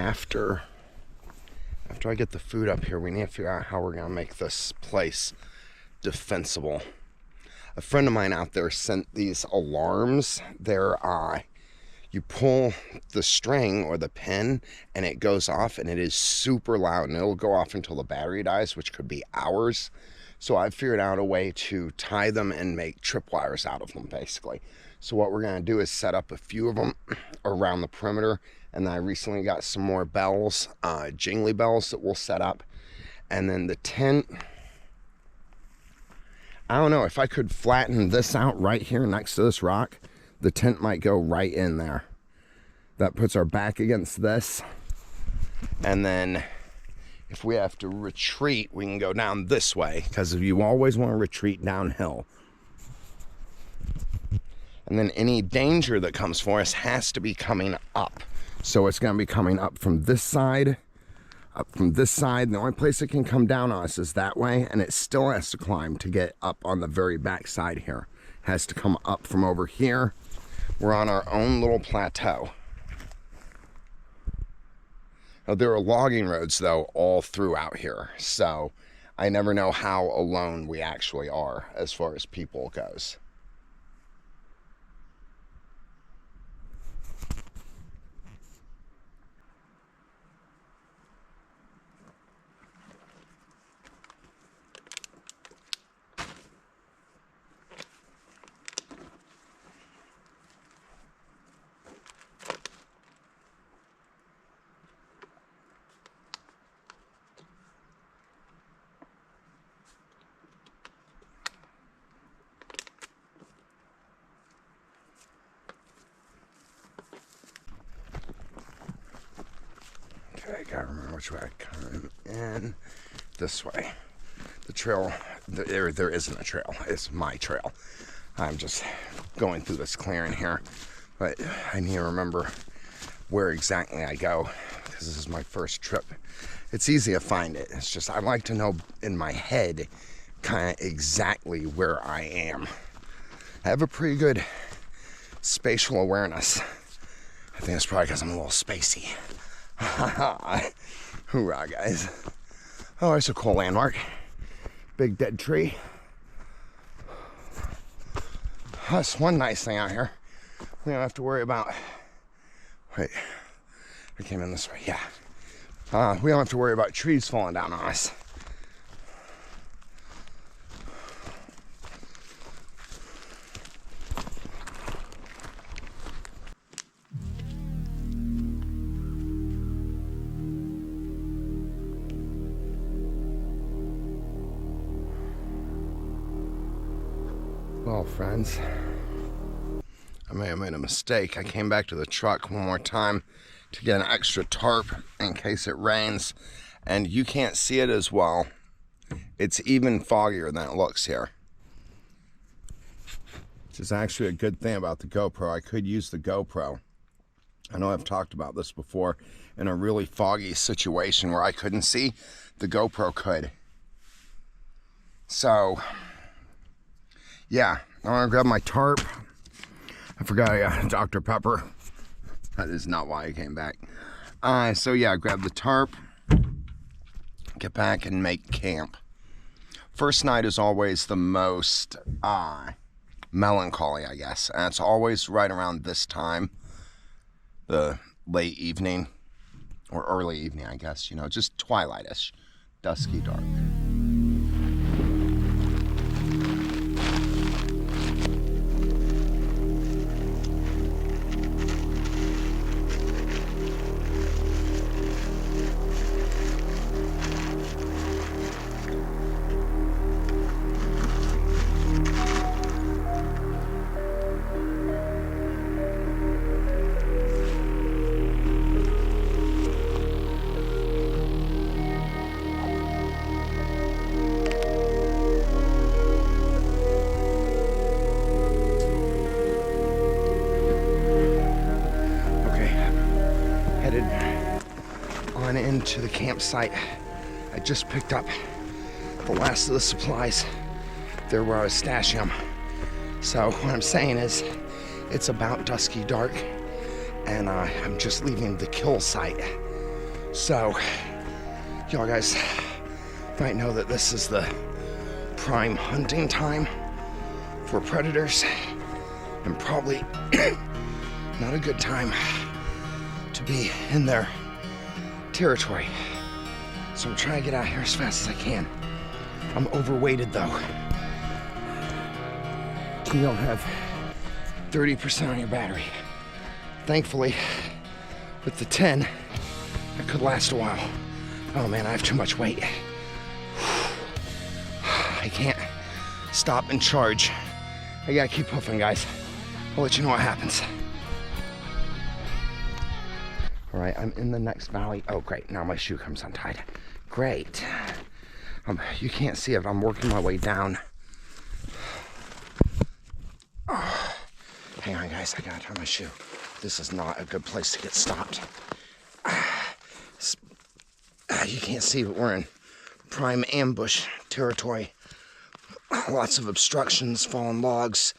after I get the food up here, we need to figure out how we're gonna make this place defensible. A friend of mine out there sent these alarms. They're you pull the string or the pin and it goes off, and it is super loud, and it'll go off until the battery dies, which could be hours. So I've figured out a way to tie them and make tripwires out of them, basically. So what we're gonna do is set up a few of them around the perimeter, and then I recently got some more bells, jingly bells that we'll set up. And then the tent, I don't know, if I could flatten this out right here next to this rock, the tent might go right in there. That puts our back against this. And then if we have to retreat, we can go down this way, because you always want to retreat downhill. And then any danger that comes for us has to be coming up. So it's going to be coming up from this side, up from this side. The only place it can come down on us is that way, and it still has to climb to get up on the very back side here. It has to come up from over here. We're on our own little plateau. Now, there are logging roads, though, all throughout here, so I never know how alone we actually are as far as people goes. I gotta remember which way I come in. This way. The trail, there isn't a trail. It's my trail. I'm just going through this clearing here. But I need to remember where exactly I go, because this is my first trip. It's easy to find it. It's just I like to know in my head kind of exactly where I am. I have a pretty good spatial awareness. I think it's probably because I'm a little spacey. Hoorah, guys. Oh, it's a cool landmark. Big dead tree. That's one nice thing out here. We don't have to worry about... Wait, I came in this way, yeah. We don't have to worry about trees falling down on us. Well, friends, I may have made a mistake. I came back to the truck one more time to get an extra tarp in case it rains, and you can't see it as well. It's even foggier than it looks here. Which is actually a good thing about the GoPro. I could use the GoPro. I know I've talked about this before. In a really foggy situation where I couldn't see, the GoPro could. So... yeah, I want to grab my tarp. I forgot Dr. Pepper. That is not why I came back. So yeah, grab the tarp, get back and make camp. First night is always the most melancholy, I guess. And it's always right around this time, the late evening, or early evening, I guess. You know, just twilight-ish, dusky dark. Into the campsite. I just picked up the last of the supplies there where I was stashing them. So what I'm saying is it's about dusky dark, and I'm just leaving the kill site. So, y'all guys might know that this is the prime hunting time for predators, and probably not a good time to be in their territory. So I'm trying to get out here as fast as I can. I'm overweighted though. You don't have 30% on your battery. Thankfully, with the 10, it could last a while. Oh man, I have too much weight. I can't stop and charge. I gotta keep puffing, guys. I'll let you know what happens. All right, I'm in the next valley. Oh, great, now my shoe comes untied. Great. You can't see it, I'm working my way down. Oh, hang on, guys, I gotta tie my shoe. This is not a good place to get stopped. You can't see, but we're in prime ambush territory. Lots of obstructions, fallen logs.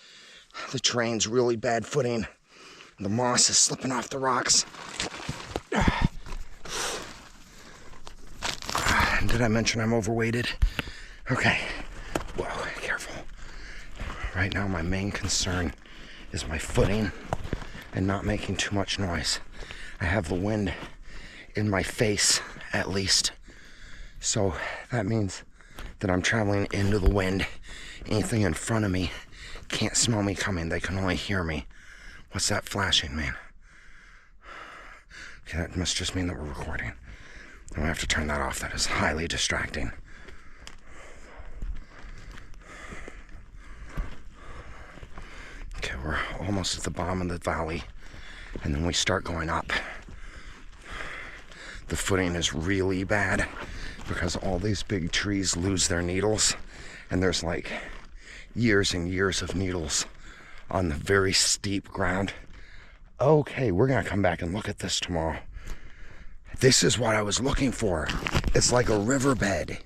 The terrain's really bad footing. The moss is slipping off the rocks. Did I mention I'm overweighted? Okay. Whoa, careful. Right now, my main concern is my footing and not making too much noise. I have the wind in my face, at least. So that means that I'm traveling into the wind. Anything in front of me can't smell me coming. They can only hear me. What's that flashing, man? Okay, that must just mean that we're recording. I'm gonna have to turn that off. That is highly distracting. Okay, we're almost at the bottom of the valley, and then we start going up. The footing is really bad because all these big trees lose their needles, and there's like years and years of needles on the very steep ground. Okay, we're gonna come back and look at this tomorrow. This is what I was looking for. It's like a riverbed,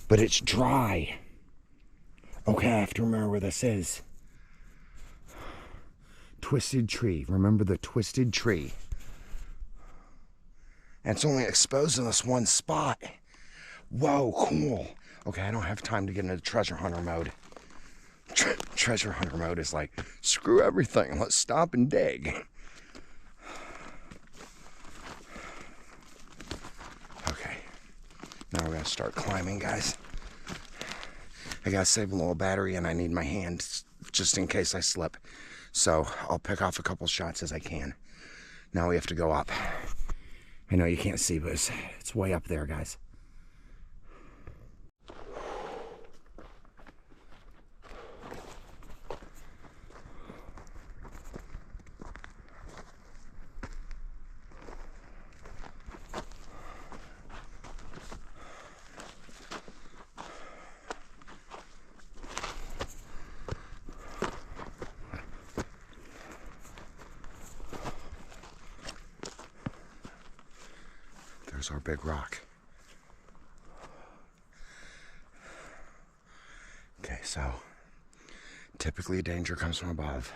but it's dry. Okay, I have to remember where this is. Twisted tree. Remember the twisted tree. And it's only exposed in this one spot. Whoa, cool. Okay, I don't have time to get into treasure hunter mode. Treasure hunter mode is like, screw everything. Let's stop and dig. Okay, now we're gonna start climbing, guys. I gotta save a little battery, and I need my hand just in case I slip. So I'll pick off a couple shots as I can. Now we have to go up. I know you can't see, but it's way up there, guys. There's our big rock. Okay, so typically danger comes from above.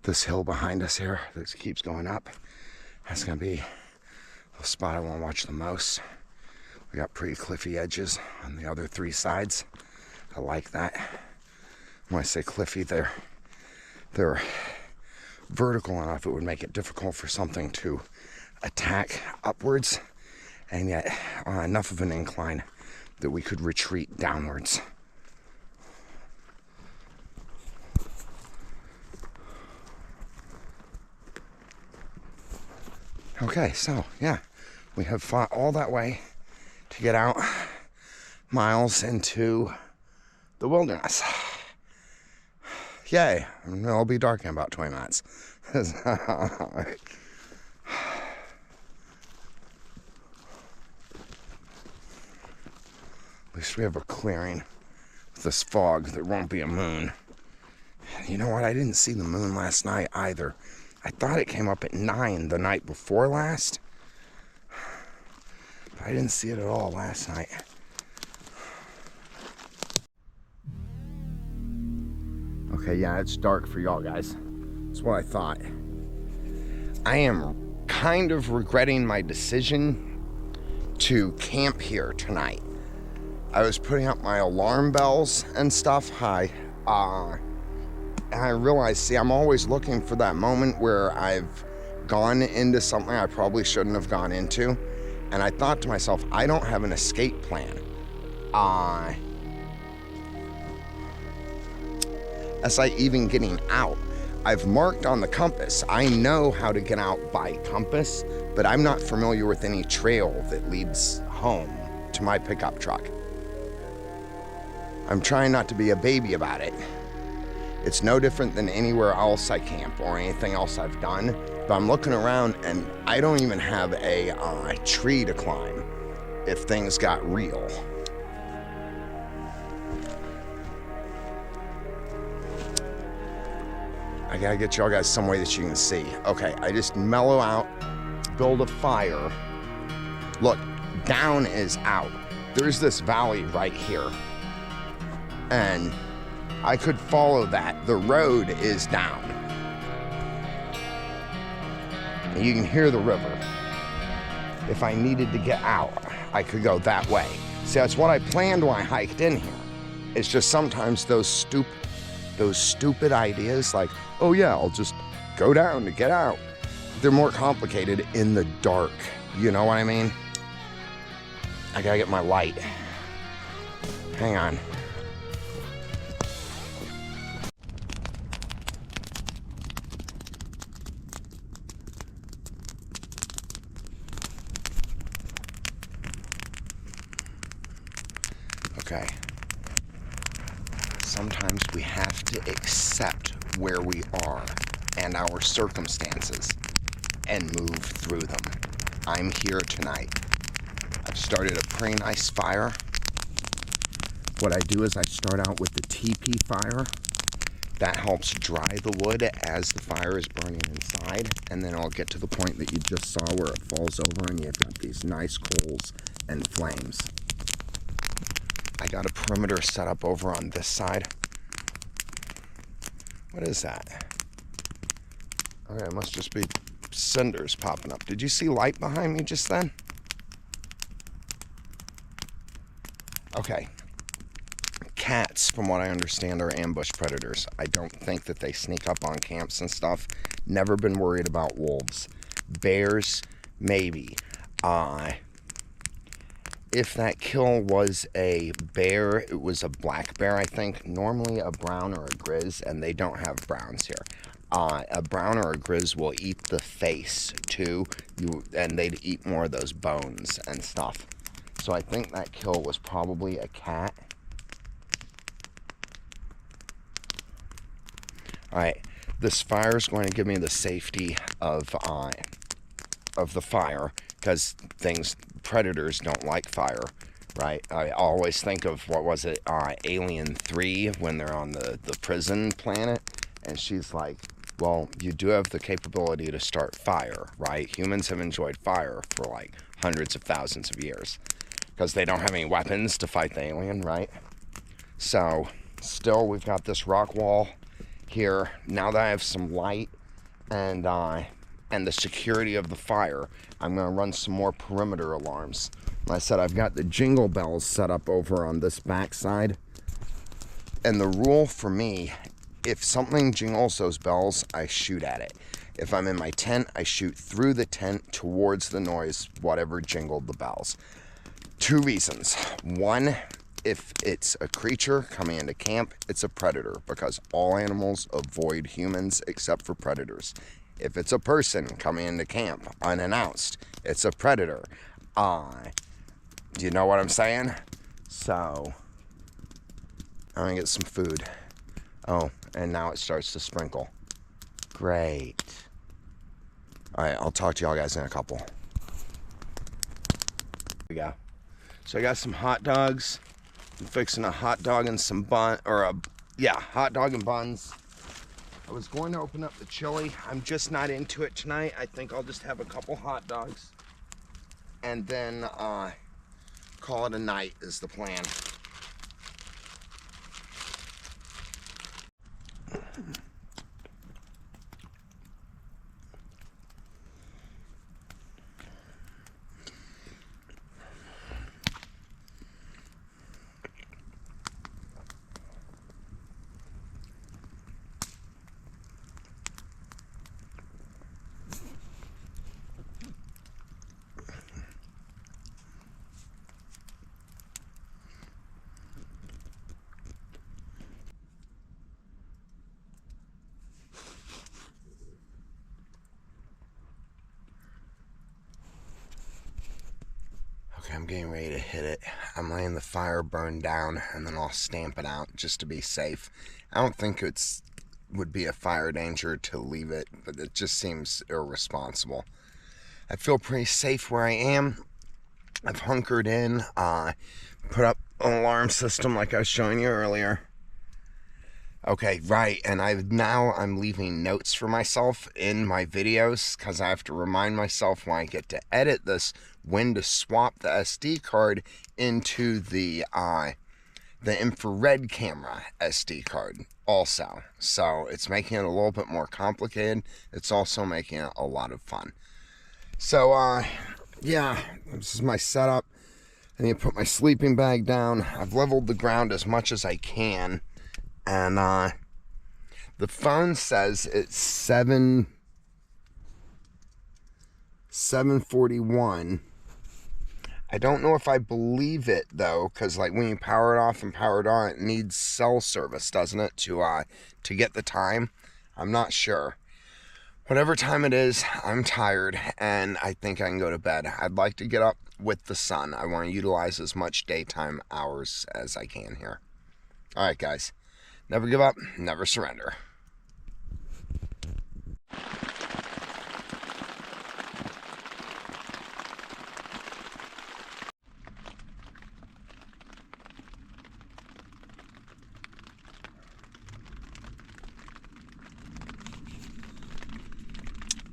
This hill behind us here that keeps going up, that's gonna be the spot I want to watch the most. We got pretty cliffy edges on the other three sides. I like that. When I say cliffy, they're vertical enough it would make it difficult for something to attack upwards, and yet on enough of an incline that we could retreat downwards. Okay, so yeah, we have fought all that way to get out miles into the wilderness. Yay, it'll be dark in about 20 minutes. At least we have a clearing with this fog. There won't be a moon. You know what? I didn't see the moon last night either. I thought it came up at 9 the night before last. But I didn't see it at all last night. Okay, yeah, it's dark for y'all guys. That's what I thought. I am kind of regretting my decision to camp here tonight. I was putting up my alarm bells and stuff. And I realized, see, I'm always looking for that moment where I've gone into something I probably shouldn't have gone into. And I thought to myself, I don't have an escape plan. As I even getting out, I've marked on the compass. I know how to get out by compass, but I'm not familiar with any trail that leads home to my pickup truck. I'm trying not to be a baby about it. It's no different than anywhere else I camp or anything else I've done, but I'm looking around and I don't even have a tree to climb if things got real. I gotta get y'all guys some way that you can see. Okay, I just mellow out, build a fire. Look, down is out. There's this valley right here. And I could follow that. The road is down. And you can hear the river. If I needed to get out, I could go that way. See, that's what I planned when I hiked in here. It's just sometimes those stupid ideas like, oh yeah, I'll just go down to get out. They're more complicated in the dark. You know what I mean? I gotta get my light. Hang on. Okay. Sometimes we have to accept where we are and our circumstances and move through them. I'm here tonight. I've started a pretty nice fire. What I do is I start out with the teepee fire. That helps dry the wood as the fire is burning inside, and then I'll get to the point that you just saw where it falls over and you've got these nice coals and flames. I got a perimeter set up over on this side. What is that? Okay, it must just be cinders popping up. Did you see light behind me just then? Okay. Cats, from what I understand, are ambush predators. I don't think that they sneak up on camps and stuff. Never been worried about wolves. Bears, maybe. If that kill was a bear, it was a black bear, I think. Normally a brown or a grizz, and they don't have browns here. A brown or a grizz will eat the face, too, and they'd eat more of those bones and stuff. So I think that kill was probably a cat. Alright, this fire is going to give me the safety of the fire, because predators don't like fire, right? I always think of, what was it, Alien 3, when they're on the prison planet, and she's like, well, you do have the capability to start fire, right? Humans have enjoyed fire for like hundreds of thousands of years, because they don't have any weapons to fight the alien, right? So, still, we've got this rock wall here. Now that I have some light and the security of the fire, I'm going to run some more perimeter alarms. Like I said, I've got the jingle bells set up over on this back side. And the rule for me, if something jingles those bells, I shoot at it. If I'm in my tent, I shoot through the tent towards the noise, whatever jingled the bells. 2 reasons. One, if it's a creature coming into camp, it's a predator, because all animals avoid humans except for predators. If it's a person coming into camp unannounced, it's a predator. Do you know what I'm saying? So, I'm gonna get some food. Oh, and now it starts to sprinkle. Great. Alright, I'll talk to y'all guys in a couple. Here we go. So I got some hot dogs. I'm fixing a hot dog and some hot dog and buns. I was going to open up the chili. I'm just not into it tonight. I think I'll just have a couple hot dogs and then call it a night is the plan. Okay, I'm getting ready to hit it. I'm letting the fire burn down, and then I'll stamp it out just to be safe. I don't think would be a fire danger to leave it, but it just seems irresponsible. I feel pretty safe where I am. I've hunkered in, put up an alarm system like I was showing you earlier. Okay, right, and I'm leaving notes for myself in my videos because I have to remind myself when I get to edit this when to swap the SD card into the infrared camera SD card also. So it's making it a little bit more complicated. It's also making it a lot of fun. So yeah, this is my setup. I need to put my sleeping bag down. I've leveled the ground as much as I can. And the phone says it's 7:41. I don't know if I believe it though, because like when you power it off and power it on, it needs cell service, doesn't it, to get the time? I'm not sure. Whatever time it is, I'm tired and I think I can go to bed. I'd like to get up with the sun. I want to utilize as much daytime hours as I can here. All right, guys. Never give up, never surrender.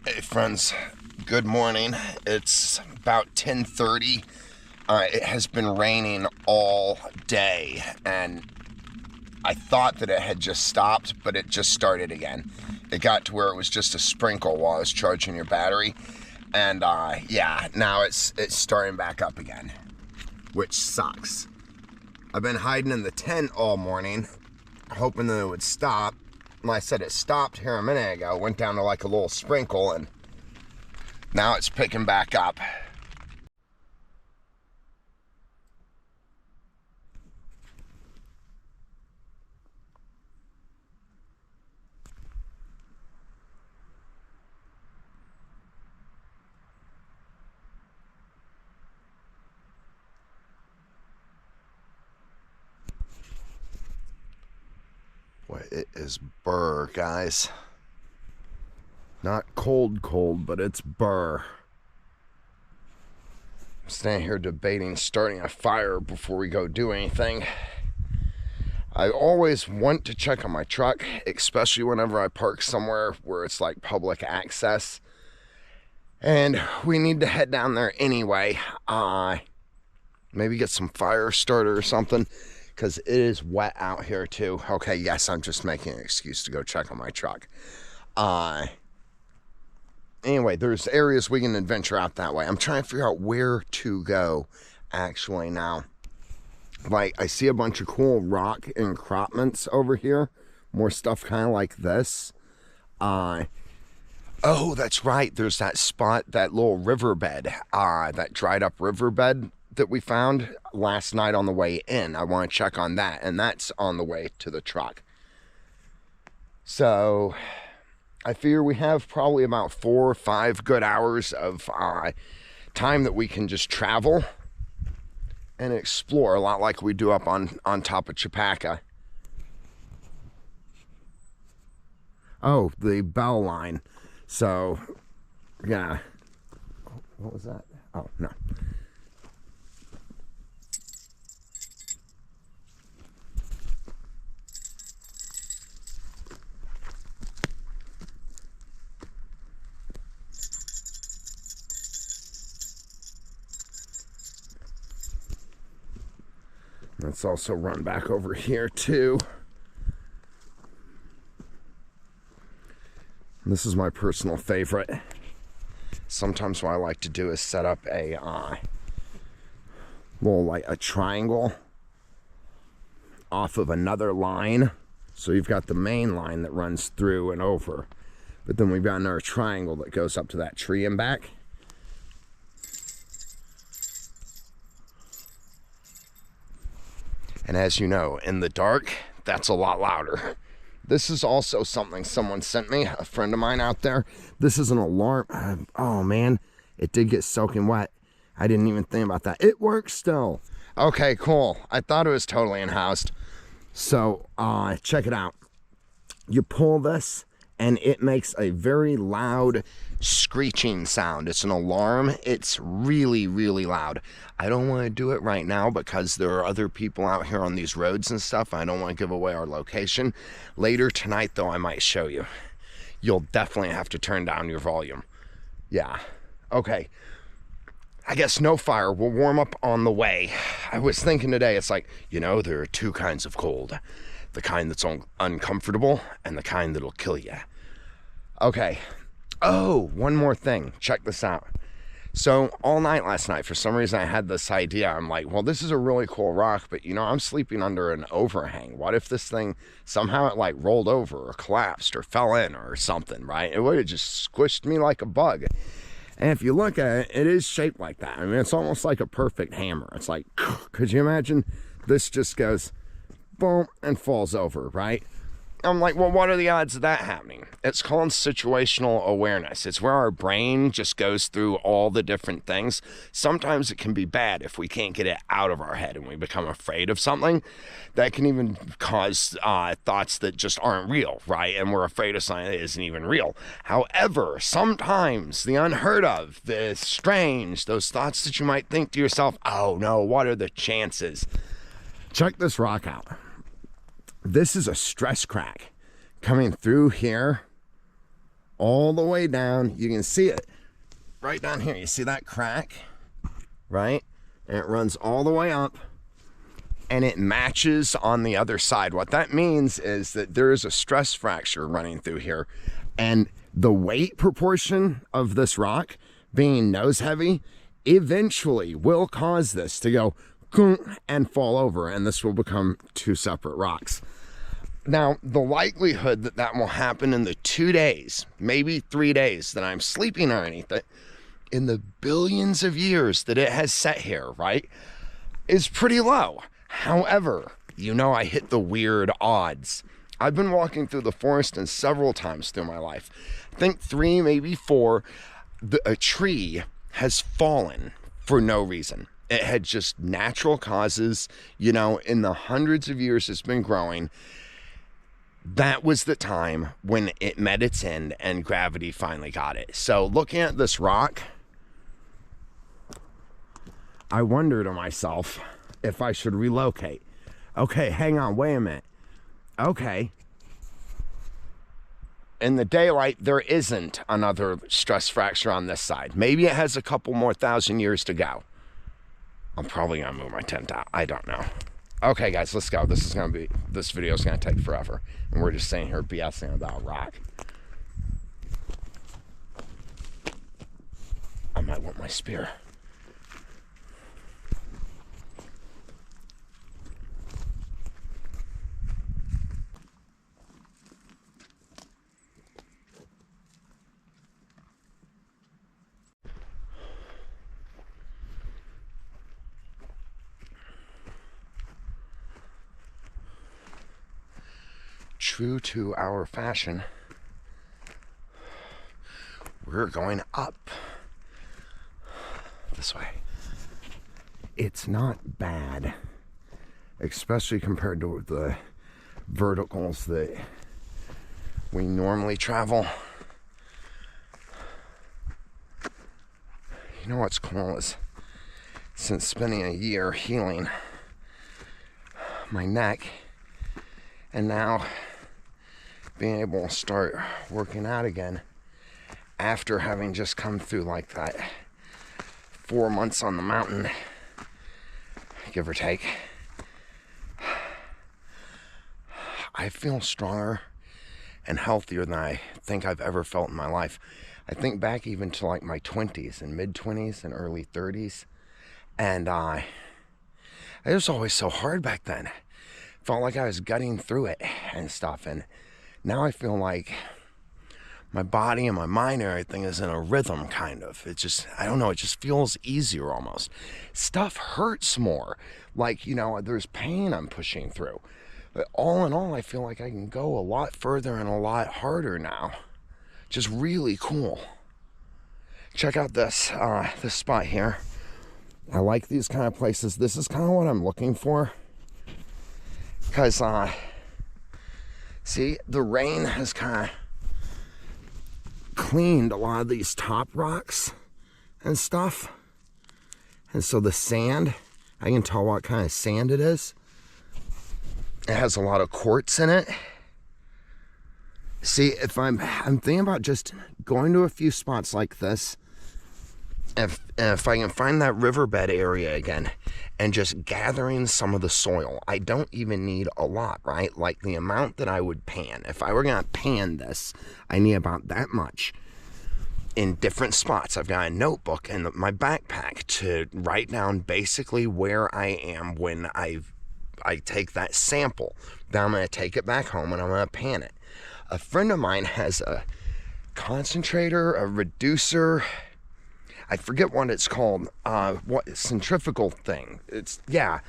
Hey friends, good morning. It's about 10:30. It has been raining all day and I thought that it had just stopped, but it just started again. It got to where it was just a sprinkle while I was charging your battery. And yeah, now it's starting back up again, which sucks. I've been hiding in the tent all morning, hoping that it would stop. When I said it stopped here a minute ago, went down to like a little sprinkle, and now it's picking back up. Boy, it is burr, guys. Not cold, but it's burr. I'm standing here debating starting a fire before we go do anything. I always want to check on my truck, especially whenever I park somewhere where it's like public access. And we need to head down there anyway. Maybe get some fire starter or something, because it is wet out here too. Okay, yes, I'm just making an excuse to go check on my truck. Anyway, there's areas we can adventure out that way. I'm trying to figure out where to go actually now. Like, I see a bunch of cool rock encroachments over here. More stuff kind of like this. Oh, that's right. There's that spot, that little riverbed, that dried up riverbed that we found last night on the way in. I want to check on that, and that's on the way to the truck. So I figure we have probably about 4 or 5 good hours of time that we can just travel and explore, a lot like we do up on top of Chapaca. Oh, the bell line. So yeah, what was that? Oh no. Let's also run back over here too. This is my personal favorite. Sometimes what I like to do is set up a little, like a triangle off of another line. So you've got the main line that runs through and over, but then we've got another triangle that goes up to that tree and back. And as you know, in the dark, that's a lot louder. This is also something someone sent me, a friend of mine out there. This is an alarm. Oh man, it did get soaking wet. I didn't even think about that. It works still. Okay, cool. I thought it was totally unhoused. So, check it out. You pull this, and it makes a very loud screeching sound. It's an alarm. It's really, really loud. I don't want to do it right now because there are other people out here on these roads and stuff. I don't want to give away our location. Later tonight, though, I might show you. You'll definitely have to turn down your volume. Yeah. Okay. I guess no fire. We'll warm up on the way. I was thinking today, it's like, you know, there are two kinds of cold. The kind that's uncomfortable and the kind that'll kill you. Okay. Oh, one more thing. Check this out. So all night last night, for some reason I had this idea. I'm like, well, this is a really cool rock, but you know, I'm sleeping under an overhang. What if this thing somehow it like rolled over or collapsed or fell in or something, right? It would have just squished me like a bug. And if you look at it, it is shaped like that. I mean, it's almost like a perfect hammer. It's like, could you imagine this just goes boom and falls over, right? I'm like, well, what are the odds of that happening? It's called situational awareness. It's where our brain just goes through all the different things. Sometimes it can be bad if we can't get it out of our head and we become afraid of something. That can even cause thoughts that just aren't real, right? And we're afraid of something that isn't even real. However, sometimes the unheard of, the strange, those thoughts that you might think to yourself, oh no, what are the chances? Check this rock out. This is a stress crack coming through here all the way down. You can see it right down here. You see that crack, right? And it runs all the way up and it matches on the other side. What that means is that there is a stress fracture running through here, and the weight proportion of this rock being nose heavy eventually will cause this to go and fall over, and this will become two separate rocks. Now, the likelihood that that will happen in the 2 days, maybe 3 days that I'm sleeping underneath it, in the billions of years that it has sat here, right, is pretty low. However, you know, I hit the weird odds. I've been walking through the forest and several times through my life. I think 3, maybe 4, a tree has fallen for no reason. It had just natural causes, you know, in the hundreds of years it's been growing. That was the time when it met its end and gravity finally got it. So looking at this rock, I wonder to myself if I should relocate. Okay, hang on, wait a minute. Okay. In the daylight, there isn't another stress fracture on this side. Maybe it has a couple more thousand years to go. I'm probably gonna move my tent out. I don't know. Okay, guys, let's go. This video is gonna take forever, and we're just sitting here BSing about rock. I might want my spear. True to our fashion, we're going up this way. It's not bad, especially compared to the verticals that we normally travel. You know what's cool is, since spending a year healing my neck and now being able to start working out again after having just come through like that 4 months on the mountain, give or take, I feel stronger and healthier than I think I've ever felt in my life. I think back even to like my 20s and mid-20s and early 30s, and it was always so hard back then. Felt like I was gutting through it and stuff, and now I feel like my body and my mind and everything is in a rhythm, kind of. It just, I don't know, it just feels easier almost. Stuff hurts more. Like, you know, there's pain I'm pushing through. But all in all, I feel like I can go a lot further and a lot harder now. Just really cool. Check out this, this spot here. I like these kind of places. This is kind of what I'm looking for. Because, see, the rain has kind of cleaned a lot of these top rocks and stuff. And so the sand, I can tell what kind of sand it is. It has a lot of quartz in it. See, if I'm thinking about just going to a few spots like this. If I can find that riverbed area again and just gathering some of the soil. I don't even need a lot, right? Like the amount that I would pan. If I were going to pan this, I need about that much in different spots. I've got a notebook in my backpack to write down basically where I am when I take that sample. Then I'm going to take it back home and I'm going to pan it. A friend of mine has a concentrator, a reducer. I forget what it's called. What centrifugal thing? It's a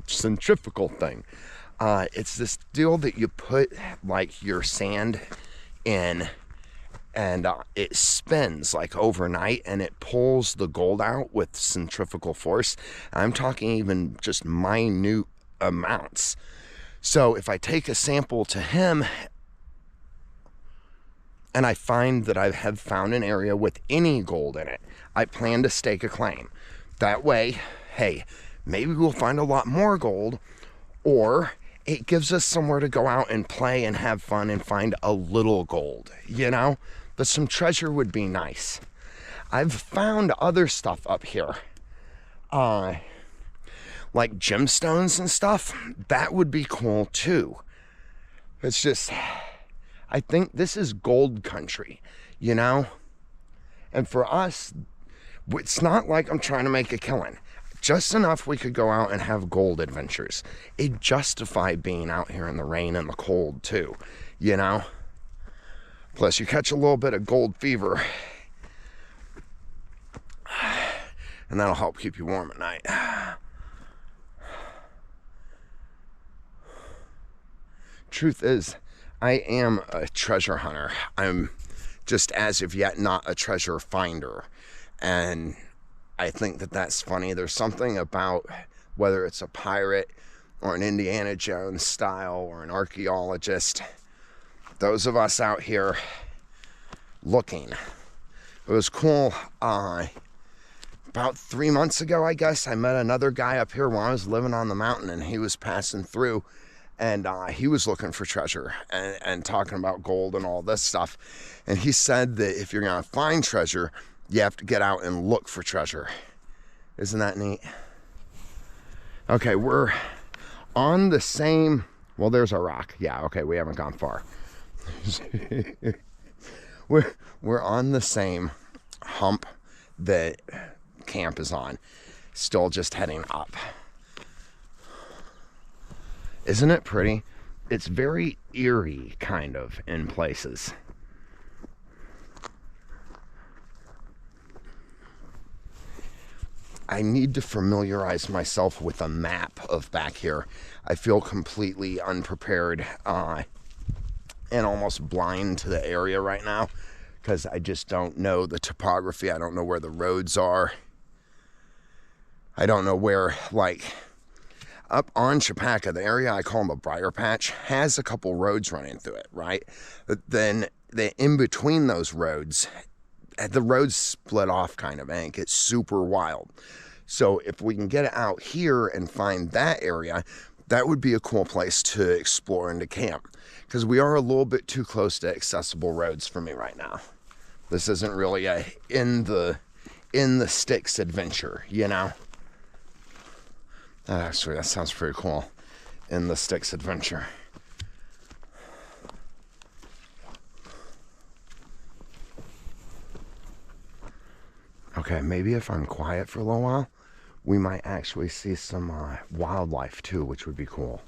centrifugal thing. It's this deal that you put like your sand in, and it spins like overnight, and it pulls the gold out with centrifugal force. I'm talking even just minute amounts. So if I take a sample to him, and I find that I have found an area with any gold in it, I plan to stake a claim. That way, hey, maybe we'll find a lot more gold, or it gives us somewhere to go out and play and have fun and find a little gold, you know? But some treasure would be nice. I've found other stuff up here, like gemstones and stuff. That would be cool too. It's just, I think this is gold country, you know? And for us, it's not like I'm trying to make a killing. Just enough we could go out and have gold adventures. It justified being out here in the rain and the cold too, you know? Plus you catch a little bit of gold fever, and that'll help keep you warm at night. Truth is, I am a treasure hunter. I'm just as of yet not a treasure finder. And I think that that's funny. There's something about whether it's a pirate or an Indiana Jones style or an archaeologist, those of us out here looking. It was cool. About 3 months ago, I guess, I met another guy up here while I was living on the mountain, and he was passing through. And he was looking for treasure and talking about gold and all this stuff. And he said that if you're going to find treasure, you have to get out and look for treasure. Isn't that neat? Okay, we're on the same... Well, there's a rock. Yeah, okay, we haven't gone far. we're on the same hump that camp is on. Still just heading up. Isn't it pretty? It's very eerie, kind of, in places. I need to familiarize myself with a map of back here. I feel completely unprepared and almost blind to the area right now because I just don't know the topography. I don't know where the roads are. I don't know where, like... Up on Chapaca, the area I call the Briar Patch has a couple roads running through it, right? But then in between those roads, the roads split off kind of, and it gets super wild. So if we can get out here and find that area, that would be a cool place to explore and to camp. Because we are a little bit too close to accessible roads for me right now. This isn't really a in the sticks adventure, you know? Actually, that sounds pretty cool. In the sticks adventure. Okay, maybe if I'm quiet for a little while, we might actually see some wildlife too, which would be cool.